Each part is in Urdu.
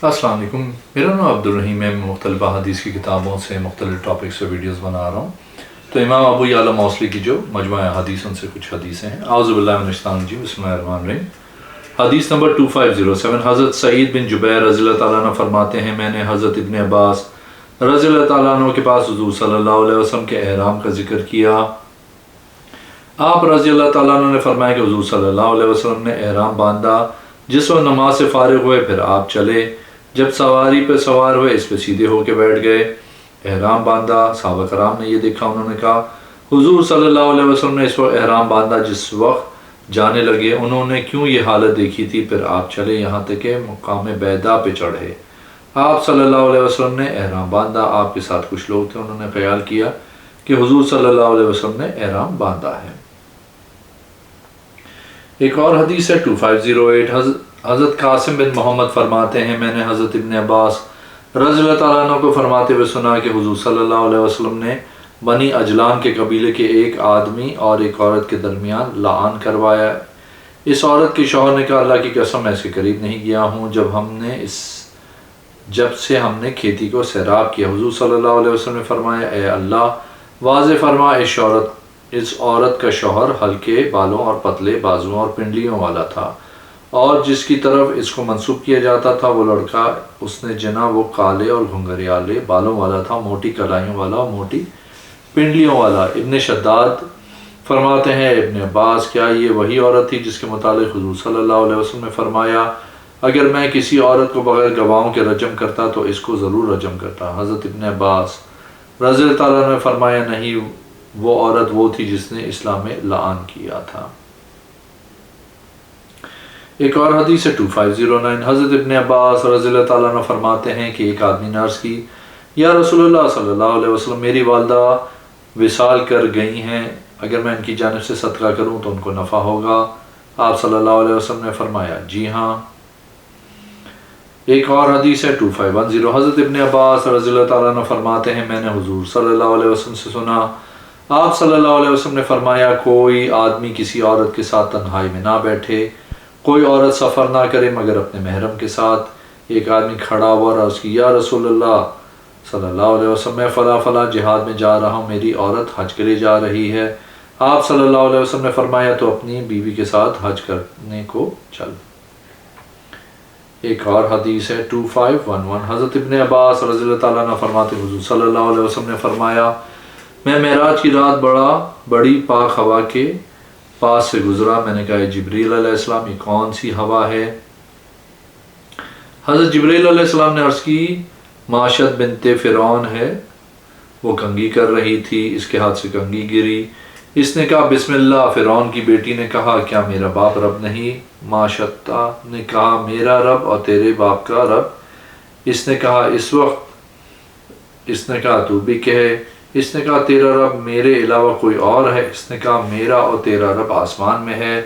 السلام علیکم، میرا نام عبدالرحیم ہے۔ میں مختلف حدیث کی کتابوں سے مختلف ٹاپکس سے ویڈیوز بنا رہا ہوں۔ تو امام ابو یعلا موصلی کی جو مجموعہ حدیث ان سے کچھ حدیثیں ہیں۔ اعوذ باللہ من الشیطان الرجیم، بسم اللہ الرحمن الرحیم۔ حدیث نمبر 2507، حضرت سعید بن جبیر رضی اللہ تعالیٰ عنہ فرماتے ہیں، میں نے حضرت ابن عباس رضی اللہ تعالیٰ عنہ کے پاس حضور صلی اللہ علیہ وسلم کے احرام کا ذکر کیا۔ آپ رضی اللہ تعالیٰ عنہ نے فرمایا کہ حضور صلی اللہ علیہ وسلم نے احرام باندھا، جس وقت نماز سے فارغ ہوئے پھر آپ چلے، جب سواری پہ سوار ہوئے اس پہ سیدھے ہو کے بیٹھ گئے، احرام باندھا۔ صحابہ کرام نے یہ دیکھا، انہوں نے کہا حضور صلی اللہ علیہ وسلم نے اس وقت احرام باندھا جس وقت جانے لگے، انہوں نے کیوں یہ حالت دیکھی تھی؟ پھر آپ چلے یہاں تک کہ مقام بیدا پہ چڑھے۔ آپ صلی اللہ علیہ وسلم نے احرام باندھا، آپ کے ساتھ کچھ لوگ تھے، انہوں نے خیال کیا کہ حضور صلی اللہ علیہ وسلم نے احرام باندھا ہے۔ ایک اور حدیث ہے 2508، حضرت قاسم بن محمد فرماتے ہیں، میں نے حضرت ابن عباس رضی اللہ تعالیٰ عنہ کو فرماتے ہوئے سنا کہ حضور صلی اللہ علیہ وسلم نے بنی اجلان کے قبیلے کے ایک آدمی اور ایک عورت کے درمیان لعان کروایا۔ اس عورت کے شوہر نے کہا، اللہ کی قسم میں اس کے قریب نہیں گیا ہوں جب سے ہم نے کھیتی کو سیراب کیا۔ حضور صلی اللہ علیہ وسلم نے فرمایا، اے اللہ واضح فرما، اس عورت کا شوہر ہلکے بالوں اور پتلے بازوؤں اور پنڈلیوں والا تھا، اور جس کی طرف اس کو منسوب کیا جاتا تھا وہ لڑکا اس نے جنا وہ کالے اور گھنگریالے بالوں والا تھا، موٹی کلائیوں والا اور موٹی پنڈلیوں والا۔ ابن شداد فرماتے ہیں، ابن عباس، کیا یہ وہی عورت تھی جس کے متعلق حضور صلی اللہ علیہ وسلم نے فرمایا، اگر میں کسی عورت کو بغیر گواہوں کے رجم کرتا تو اس کو ضرور رجم کرتا؟ حضرت ابن عباس رضی اللہ تعالیٰ عنہ نے فرمایا، نہیں، وہ عورت وہ تھی جس نے اسلام میں لعان کیا تھا۔ ایک اور حدیث ہے 2509، حضرت ابن عباس رضی اللہ تعالیٰ عنہ فرماتے ہیں کہ ایک آدمی نے عرض کی، یا رسول اللہ صلی اللہ علیہ وسلم، میری والدہ وصال کر گئی ہیں، اگر میں ان کی جانب سے صدقہ کروں تو ان کو نفع ہوگا؟ آپ صلی اللہ علیہ وسلم نے فرمایا، جی ہاں۔ ایک اور حدیث ہے 2510، حضرت ابن عباس رضی اللہ تعالیٰ عنہ فرماتے ہیں، میں نے حضور صلی اللہ علیہ وسلم سے سنا، آپ صلی اللہ علیہ وسلم نے فرمایا، کوئی آدمی کسی عورت کے ساتھ تنہائی میں نہ بیٹھے، کوئی عورت سفر نہ کرے مگر اپنے محرم کے ساتھ۔ ایک آدمی کھڑا ہوا اور عرض کی، یا رسول اللہ صلی اللہ علیہ وسلم، میں فلاں فلاں جہاد میں جا رہا ہوں، میری عورت حج کے لیے جا رہی ہے۔ آپ صلی اللہ علیہ وسلم نے فرمایا، تو اپنی بیوی کے ساتھ حج کرنے کو چل۔ ایک اور حدیث ہے 2511، حضرت ابن عباس رضی اللہ تعالیٰ عنہ فرماتے، حضور صلی اللہ علیہ وسلم نے فرمایا، میں معراج کی رات بڑی پاک ہوا کے پاس سے گزرا، میں نے کہا، جبریل علیہ السلام، یہ کون سی ہوا ہے؟ حضرت جبریل علیہ السلام نے عرض کی، معاشت بنت فرعون ہے، وہ کنگھی کر رہی تھی، اس کے ہاتھ سے کنگھی گری، اس نے کہا بسم اللہ۔ فرعون کی بیٹی نے کہا، کیا میرا باپ رب نہیں؟ معاشتہ نے کہا، میرا رب اور تیرے باپ کا رب۔ اس نے کہا، اس وقت؟ اس نے کہا، تو بھی کہے۔ اس نے کہا، تیرا رب میرے علاوہ کوئی اور ہے؟ اس نے کہا، میرا اور تیرا رب آسمان میں ہے۔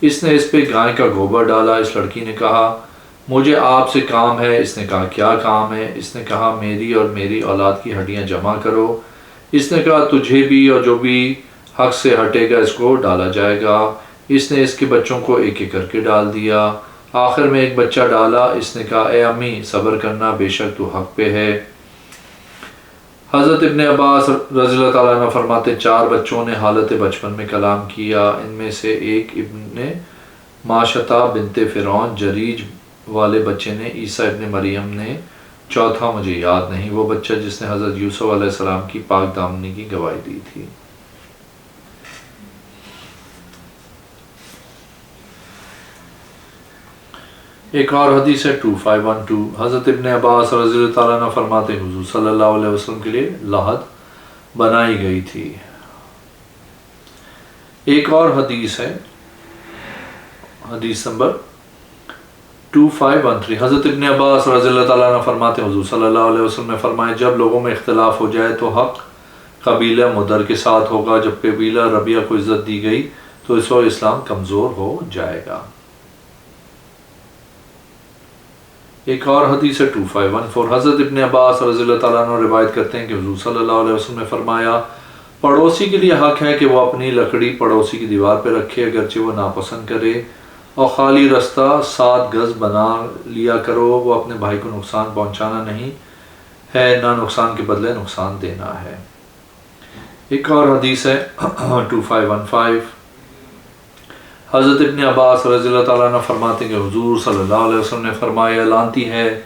اس نے اس پہ گائے کا گوبر ڈالا۔ اس لڑکی نے کہا، مجھے آپ سے کام ہے۔ اس نے کہا، کیا کام ہے؟ اس نے کہا، میری اور میری اولاد کی ہڈیاں جمع کرو۔ اس نے کہا، تجھے بھی اور جو بھی حق سے ہٹے گا اس کو ڈالا جائے گا۔ اس نے اس کے بچوں کو ایک ایک کر کے ڈال دیا، آخر میں ایک بچہ ڈالا۔ اس نے کہا، اے امی صبر کرنا، بے شک تو حق پہ ہے۔ حضرت ابن عباس رضی اللہ تعالیٰ عنہ فرماتے، 4 بچوں نے حالت بچپن میں کلام کیا، ان میں سے ایک ابن معاشتہ بنت فرعون، جریج والے بچے نے عیسیٰ ابن مریم نے، چوتھا مجھے یاد نہیں، وہ بچہ جس نے حضرت یوسف علیہ السلام کی پاک دامنی کی گواہی دی تھی۔ ایک اور حدیث ہے 2512، حضرت ابن عباس رضی اللہ تعالیٰ عنہ فرماتے، حضور صلی اللہ علیہ وسلم کے لیے لحد بنائی گئی تھی۔ ایک اور حدیث ہے، حدیث نمبر 2513، حضرت ابن عباس رضی اللہ تعالیٰ عنہ فرماتے، حضور صلی اللہ علیہ وسلم نے فرمایا، جب لوگوں میں اختلاف ہو جائے تو حق قبیلہ مدر کے ساتھ ہوگا، جب قبیلہ ربیہ کو عزت دی گئی تو اس وقت اسلام کمزور ہو جائے گا۔ ایک اور حدیث ہے 2514، حضرت ابن عباس رضی اللہ تعالیٰ عنہ روایت کرتے ہیں کہ حضور صلی اللہ علیہ وسلم نے فرمایا، پڑوسی کے لیے حق ہے کہ وہ اپنی لکڑی پڑوسی کی دیوار پہ رکھے، اگرچہ وہ ناپسند کرے، اور خالی رستہ 7 گز بنا لیا کرو، وہ اپنے بھائی کو نقصان پہنچانا نہیں ہے، نہ نقصان کے بدلے نقصان دینا ہے۔ ایک اور حدیث ہے 2515، حضرت ابن عباس رضی اللہ تعالیٰ عنہ فرماتے ہیں کہ حضور صلی اللہ علیہ وسلم نے فرمایا، لعنتی ہے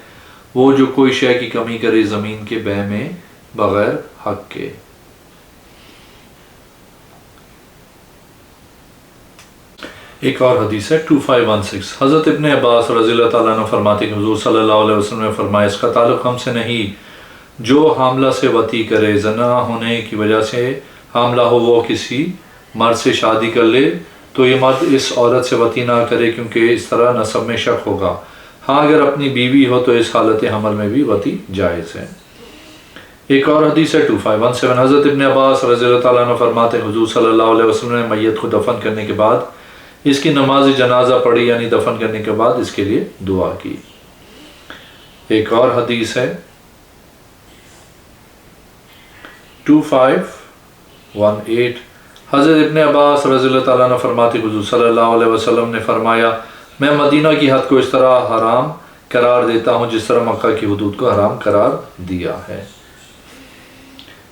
وہ جو کوئی شے کی کمی کرے زمین کے بے میں بغیر حق کے۔ ایک اور حدیث ہے 2516، حضرت ابن عباس رضی اللہ تعالیٰ عنہ فرماتے ہیں کہ حضور صلی اللہ علیہ وسلم نے فرمایا، اس کا تعلق ہم سے نہیں، جو حاملہ سے وطی کرے، زنا ہونے کی وجہ سے حاملہ ہو، وہ کسی مرد سے شادی کر لے تو یہ مرد اس عورت سے وطی نہ کرے، کیونکہ اس طرح نسب میں شک ہوگا۔ ہاں اگر اپنی بیوی ہو تو اس حالت حمل میں بھی وطی جائز ہے۔ ایک اور حدیث ہے 2517، حضرت ابن عباس رضی اللہ تعالیٰ عنہ فرماتے ہیں حضور صلی اللہ علیہ وسلم نے میت کو دفن کرنے کے بعد اس کی نماز جنازہ پڑھی، یعنی دفن کرنے کے بعد اس کے لیے دعا کی۔ ایک اور حدیث ہے 2518، حضرت ابن عباس رضی اللہ تعالیٰ عنہ فرماتے حضور صلی اللہ علیہ وسلم نے فرمایا، میں مدینہ کی حد کو اس طرح حرام قرار دیتا ہوں جس طرح مکہ کی حدود کو حرام قرار دیا ہے۔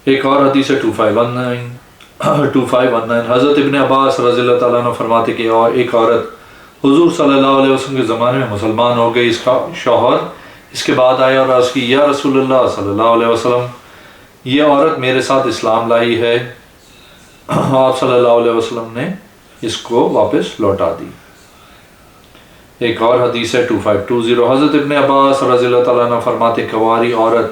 ایک اور حدیث ہے 2519، حضرت ابن عباس رضی اللہ تعالیٰ عنہ فرماتے کہ ایک عورت حضور صلی اللہ علیہ وسلم کے زمانے میں مسلمان ہو گئی، اس کا شوہر اس کے بعد آیا اور عرض کی، یا رسول اللہ صلی اللہ علیہ وسلم، یہ عورت میرے ساتھ اسلام لائی ہے۔ آپ صلی اللہ علیہ وسلم نے اس کو واپس لوٹا دی۔ ایک اور حدیث ہے 2520، حضرت ابن عباس رضی اللہ تعالیٰ عنہ فرماتے کنواری عورت،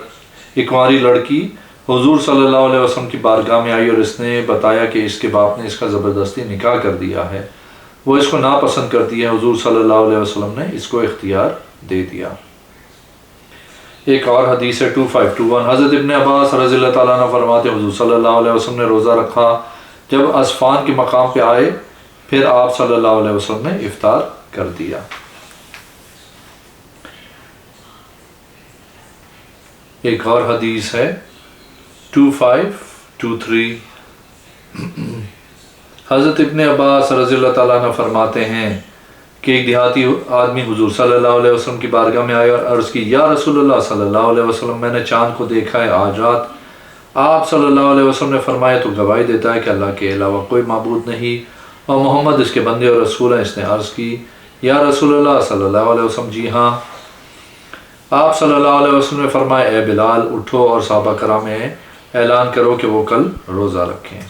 ایک کنواری لڑکی حضور صلی اللہ علیہ وسلم کی بارگاہ میں آئی اور اس نے بتایا کہ اس کے باپ نے اس کا زبردستی نکاح کر دیا ہے، وہ اس کو ناپسند کرتی ہے، حضور صلی اللہ علیہ وسلم نے اس کو اختیار دے دیا۔ ایک اور حدیث ہے 2521، حضرت ابن عباس رضی اللہ تعالیٰ عنہ فرماتے حضور صلی اللہ علیہ وسلم نے روزہ رکھا، جب اسفان کے مقام پہ آئے پھر آپ صلی اللہ علیہ وسلم نے افطار کر دیا۔ ایک اور حدیث ہے 2523، حضرت ابن عباس رضی اللہ تعالیٰ عنہ فرماتے ہیں کہ ایک دیہاتی آدمی حضور صلی اللہ علیہ وسلم کی بارگاہ میں آیا اور عرض کی، یا رسول اللہ صلی اللہ علیہ وسلم، میں نے چاند کو دیکھا ہے آج رات۔ آپ صلی اللہ علیہ وسلم نے فرمایا، تو گواہی دیتا ہے کہ اللہ کے علاوہ کوئی معبود نہیں اور محمد اس کے بندے اور رسول ہیں۔ اس نے عرض کی، یا رسول اللہ صلی اللہ علیہ وسلم، جی ہاں۔ آپ صلی اللہ علیہ وسلم نے فرمایا، اے بلال اٹھو اور صحابہ کرام میں اعلان کرو کہ وہ کل روزہ رکھیں۔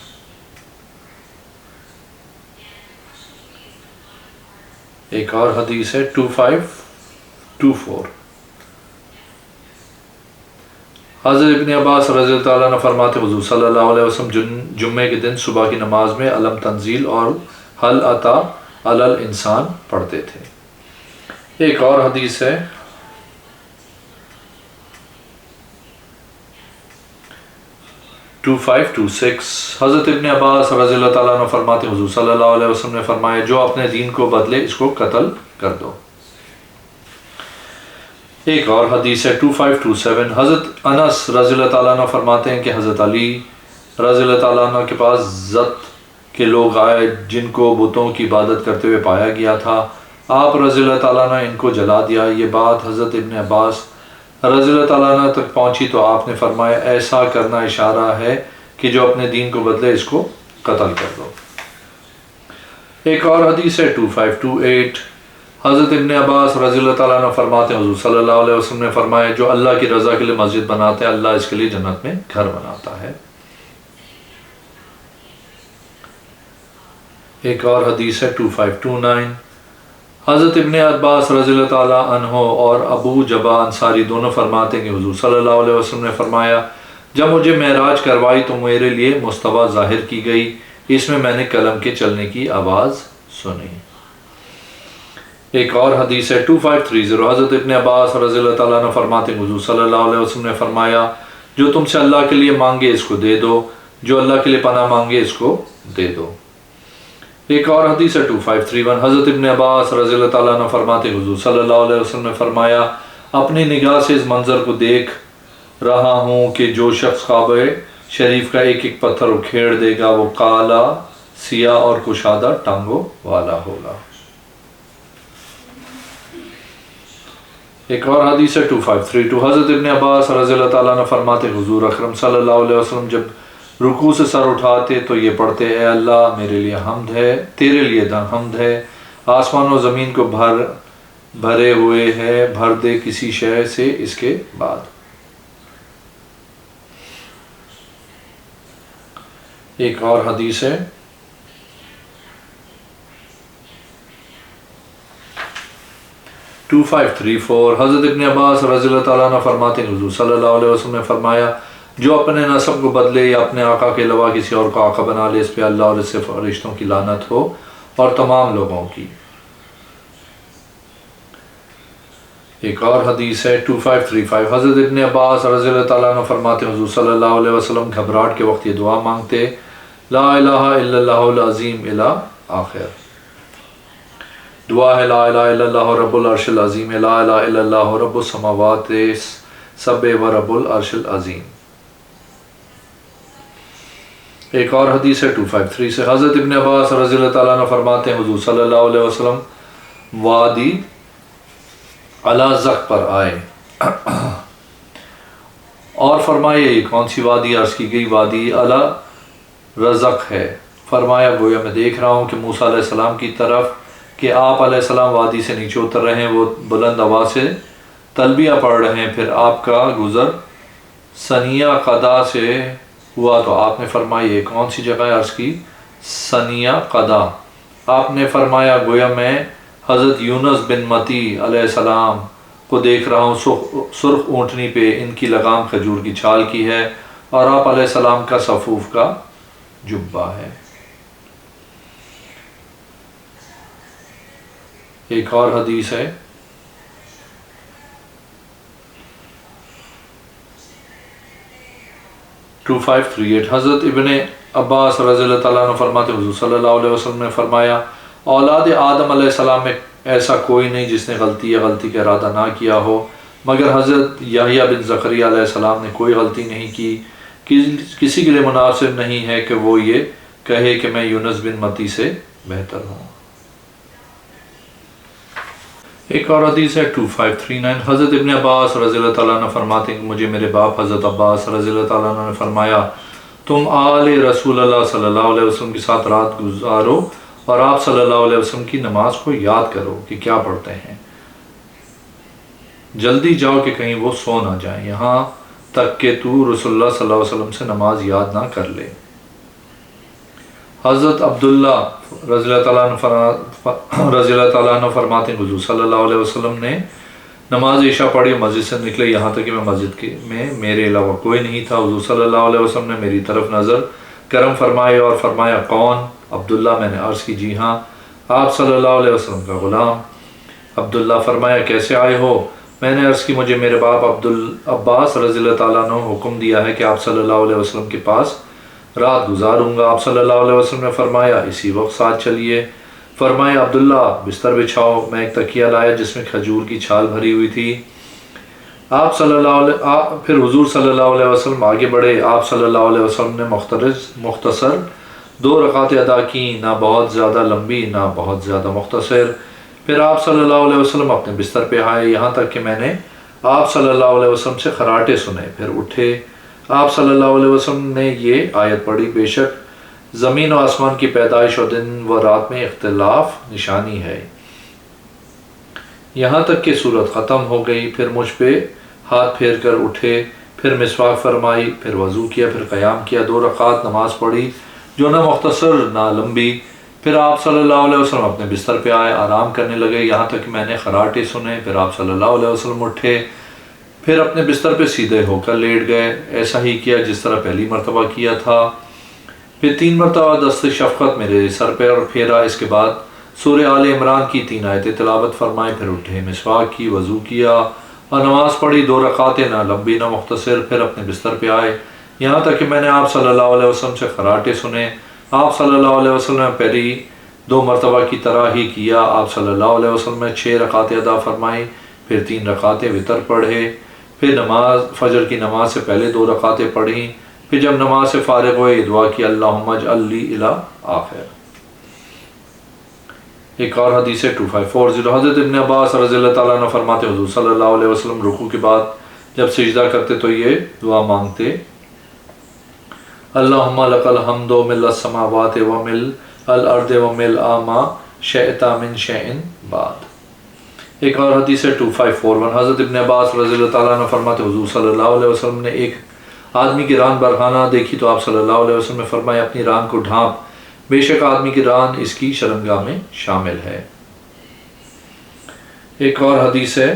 ایک اور حدیث ہے 2524، حضرت ابن عباس رضی اللہ تعالیٰ عنہ فرماتے حضور صلی اللہ علیہ وسلم جمعے کے دن صبح کی نماز میں علم تنزیل اور حل اتا علی الانسان پڑھتے تھے۔ ایک اور حدیث ہے 2526، حضرت ابن عباس رضی اللہ تعالیٰ عنہ فرماتے حضور صلی اللہ علیہ وسلم نے فرمایا، جو اپنے دین کو بدلے اس کو قتل کر دو۔ ایک اور حدیث ہے 2527، حضرت انس رضی اللہ تعالیٰ عنہ فرماتے ہیں کہ حضرت علی رضی اللہ تعالیٰ عنہ کے پاس زت کے لوگ آئے جن کو بتوں کی عبادت کرتے ہوئے پایا گیا تھا، آپ رضی اللہ تعالیٰ عنہ ان کو جلا دیا۔ یہ بات حضرت ابن عباس رضی اللہ تعالیٰ عنہ تک پہنچی تو آپ نے فرمایا، ایسا کرنا اشارہ ہے کہ جو اپنے دین کو بدلے اس کو قتل کر دو۔ ایک اور حدیث ہے 2528، حضرت ابن عباس رضی اللہ تعالیٰ عنہ فرماتے ہیں حضور صلی اللہ علیہ وسلم نے فرمایا، جو اللہ کی رضا کے لیے مسجد بناتے ہیں اللہ اس کے لیے جنت میں گھر بناتا ہے۔ ایک اور حدیث ہے 2529، حضرت ابن عباس رضی اللہ تعالیٰ عنہ اور ابو جبا انصاری دونوں فرماتے ہیں کہ حضور صلی اللہ علیہ وسلم نے فرمایا، جب مجھے معراج کروائی تو میرے لیے مصطبہ ظاہر کی گئی، اس میں میں نے قلم کے چلنے کی آواز سنی۔ ایک اور حدیث ہے 2530، حضرت ابن عباس رضی اللہ تعالیٰ عنہ فرماتے ہیں حضور صلی اللہ علیہ وسلم نے فرمایا، جو تم سے اللہ کے لیے مانگے اس کو دے دو، جو اللہ کے لیے پناہ مانگے اس کو دے دو۔ ایک اور حدیث ہے 2531، حضرت ابن عباس رضی اللہ تعالیٰ عنہ فرماتے ہیں حضور صلی اللہ علیہ وسلم نے فرمایا، اپنی نگاہ سے اس منظر کو دیکھ رہا ہوں کہ جو شخص کعبہ شریف کا ایک ایک پتھر اکھیڑ دے گا وہ کالا، سیاہ اور کشادہ ٹانگوں والا ہوگا۔ ایک اور حدیث ہے 2532 حضرت ابن عباس رضی اللہ تعالیٰ عنہ فرماتے حضور اکرم صلی اللہ علیہ وسلم جب رکوع سے سر اٹھاتے تو یہ پڑھتے اے اللہ میرے لیے حمد ہے، تیرے لیے حمد ہے، آسمان و زمین کو بھرے ہوئے ہے، بھر دے کسی شے سے اس کے بعد۔ ایک اور حدیث ہے 2534 حضرت ابن عباس رضی اللہ تعالیٰ عنہ فرماتے ہیں حضور صلی اللہ علیہ وسلم نے فرمایا جو اپنے نسب کو بدلے یا اپنے آقا کے علاوہ کسی اور کو آقا بنا لے اس پہ اللہ اور اس سے فرشتوں کی لعنت ہو اور تمام لوگوں کی۔ ایک اور حدیث ہے 2535 حضرت ابن عباس رضی اللہ تعالیٰ عنہ فرماتے ہیں حضور صلی اللہ علیہ وسلم گھبراہٹ کے وقت یہ دعا مانگتے لا الہ الا اللہ العظیم الی آخر۔ دعا ہے لا الہ الا اللہ رب العرش العظیم لا الہ الا اللہ رب السماوات السبع و رب العرش العظیم۔ ایک اور حدیث ہے 253 سے حضرت ابن عباس رضی اللہ تعالیٰ عنہ فرماتے ہیں حضور صلی اللہ علیہ وسلم وادی الازق پر آئے اور فرمایا یہ کون سی وادی؟ عرض کی گئی وادی الرزق ہے۔ فرمایا گویا میں دیکھ رہا ہوں کہ موسیٰ علیہ السلام کی طرف کہ آپ علیہ السلام وادی سے نیچے اتر رہے ہیں، وہ بلند آواز سے تلبیہ پڑھ رہے ہیں، پھر آپ کا گزر ثنیہ قدا سے ہوا تو آپ نے فرمایا یہ کون سی جگہ ہے؟ عرض کی ثنیہ قدا۔ آپ نے فرمایا گویا میں حضرت یونس بن متی علیہ السلام کو دیکھ رہا ہوں، سرخ اونٹنی پہ ان کی لگام کھجور کی چھال کی ہے اور آپ علیہ السلام کا صفوف کا جبہ ہے۔ ایک اور حدیث ہے 2538 حضرت ابن عباس رضی اللہ تعالیٰ عنہ فرماتے حضور صلی اللہ علیہ وسلم نے فرمایا اولاد آدم علیہ السلام میں ایسا کوئی نہیں جس نے غلطی یا غلطی کا ارادہ نہ کیا ہو، مگر حضرت یحییٰ بن زکریا علیہ السلام نے کوئی غلطی نہیں کی۔ کسی کے لیے مناسب نہیں ہے کہ وہ یہ کہے کہ میں یونس بن متی سے بہتر ہوں۔ ایک اور حدیث ہے 2539 حضرت ابن عباس رضی اللہ تعالیٰ عنہ فرماتے ہیں کہ مجھے میرے باپ حضرت عباس رضی اللہ تعالیٰ عنہ نے فرمایا تم آل رسول اللہ صلی اللہ علیہ وسلم کے ساتھ رات گزارو اور آپ صلی اللہ علیہ وسلم کی نماز کو یاد کرو کہ کیا پڑھتے ہیں، جلدی جاؤ کہ کہیں وہ سو نہ جائیں یہاں تک کہ تو رسول اللہ صلی اللہ علیہ وسلم سے نماز یاد نہ کر لے۔ حضرت عبداللہ رضی اللہ تعالیٰ عنہ فرماتے ہیں حضور صلی اللہ علیہ وسلم نے نماز عشاء پڑھی، مسجد سے نکلے یہاں تک کہ میں مسجد میں میرے علاوہ کوئی نہیں تھا۔ حضور صلی اللہ علیہ وسلم نے میری طرف نظر کرم فرمائے اور فرمایا کون؟ عبداللہ۔ میں نے عرض کی جی ہاں، آپ صلی اللہ علیہ وسلم کا غلام۔ عبداللہ فرمایا کیسے آئے ہو؟ میں نے عرض کی مجھے میرے باپ عباس رضی اللہ تعالیٰ عنہ حکم دیا ہے کہ آپ صلی اللہ علیہ وسلم کے پاس رات گزاروں گا۔ آپ صلی اللہ علیہ وسلم نے فرمایا اسی وقت ساتھ چلیے۔ فرمایا عبداللہ بستر بچھاؤ۔ میں ایک تکیہ لایا جس میں کھجور کی چھال بھری ہوئی تھی۔ پھر حضور صلی اللہ علیہ وسلم آگے بڑھے۔ آپ صلی اللہ علیہ وسلم نے مختصر 2 رکعتیں ادا کی، نہ بہت زیادہ لمبی نہ بہت زیادہ مختصر۔ پھر آپ صلی اللہ علیہ وسلم اپنے بستر پہ آئے یہاں تک کہ میں نے آپ صلی اللہ علیہ وسلم سے خراٹے سنے، پھر اٹھے۔ آپ صلی اللہ علیہ وسلم نے یہ آیت پڑھی بے شک زمین و آسمان کی پیدائش اور دن و رات میں اختلاف نشانی ہے، یہاں تک کہ سورت ختم ہو گئی۔ پھر مجھ پہ ہاتھ پھیر کر اٹھے، پھر مسواک فرمائی، پھر وضو کیا، پھر قیام کیا، 2 رکعت نماز پڑھی جو نہ مختصر نہ لمبی۔ پھر آپ صلی اللہ علیہ وسلم اپنے بستر پہ آئے، آرام کرنے لگے یہاں تک کہ میں نے خراٹے سنے۔ پھر آپ صلی اللہ علیہ وسلم اٹھے، پھر اپنے بستر پہ سیدھے ہو کر لیٹ گئے، ایسا ہی کیا جس طرح پہلی مرتبہ کیا تھا۔ پھر 3 مرتبہ دست شفقت میرے سر پہ پھیرا، اس کے بعد سورہ آل عمران کی 3 آیتیں تلاوت فرمائے، پھر اٹھے، مسواک کی، وضو کیا اور نماز پڑھی 2 رکعتیں نہ لمبی نہ مختصر۔ پھر اپنے بستر پہ آئے یہاں تک کہ میں نے آپ صلی اللہ علیہ وسلم سے خراٹے سنے۔ آپ صلی اللہ علیہ وسلم نے پہلی 2 مرتبہ کی طرح ہی کیا۔ آپ صلی اللہ علیہ وسلم نے 6 رکعتیں ادا فرمائی، پھر 3 رکعتیں وتر پڑھے، پھر فجر کی نماز سے پہلے 2 رکعتیں پڑھیں، پھر جب نماز سے فارغ ہوئے یہ دعا کی اللہم اجعل لی الی آخر۔ ایک اور حدیث ہے 2540، حضرت ابن عباس رضی اللہ تعالیٰ عنہ فرماتے حضور صلی اللہ علیہ وسلم رکوع کے بعد جب سجدہ کرتے تو یہ دعا مانگتے، اللہم لک الحمد ملء السماوات وملء الارض وملء ما شئت من شیء بعد۔ ایک اور حدیث ہے 2541، حضرت ابن عباس رضی اللہ تعالیٰ عنہ فرماتے حضور صلی اللہ علیہ وسلم نے ایک آدمی کی ران برہانہ دیکھی تو آپ صلی اللہ علیہ وسلم نے فرمایا اپنی ران کو ڈھانپ، بے شک آدمی کی ران اس کی شرمگاہ میں شامل ہے۔ ایک اور حدیث ہے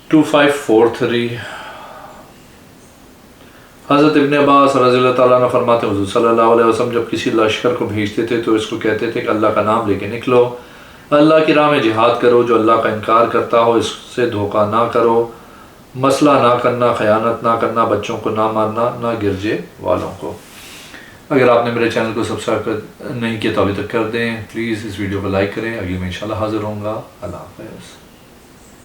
2543، حضرت ابن عباس رضی اللہ تعالیٰ عنہ فرماتے حضور صلی اللہ علیہ وسلم جب کسی لشکر کو بھیجتے تھے تو اس کو کہتے تھے کہ اللہ کا نام لے کے نکلو، اللہ کی راہ میں جہاد کرو، جو اللہ کا انکار کرتا ہو اس سے دھوکہ نہ کرو، مسئلہ نہ کرنا، خیانت نہ کرنا، بچوں کو نہ مارنا، نہ گرجے والوں کو۔ اگر آپ نے میرے چینل کو سبسکرائب نہیں کیا تو ابھی تک کر دیں، پلیز اس ویڈیو کو لائک کریں۔ اگلی میں انشاءاللہ حاضر ہوں گا۔ اللہ حافظ۔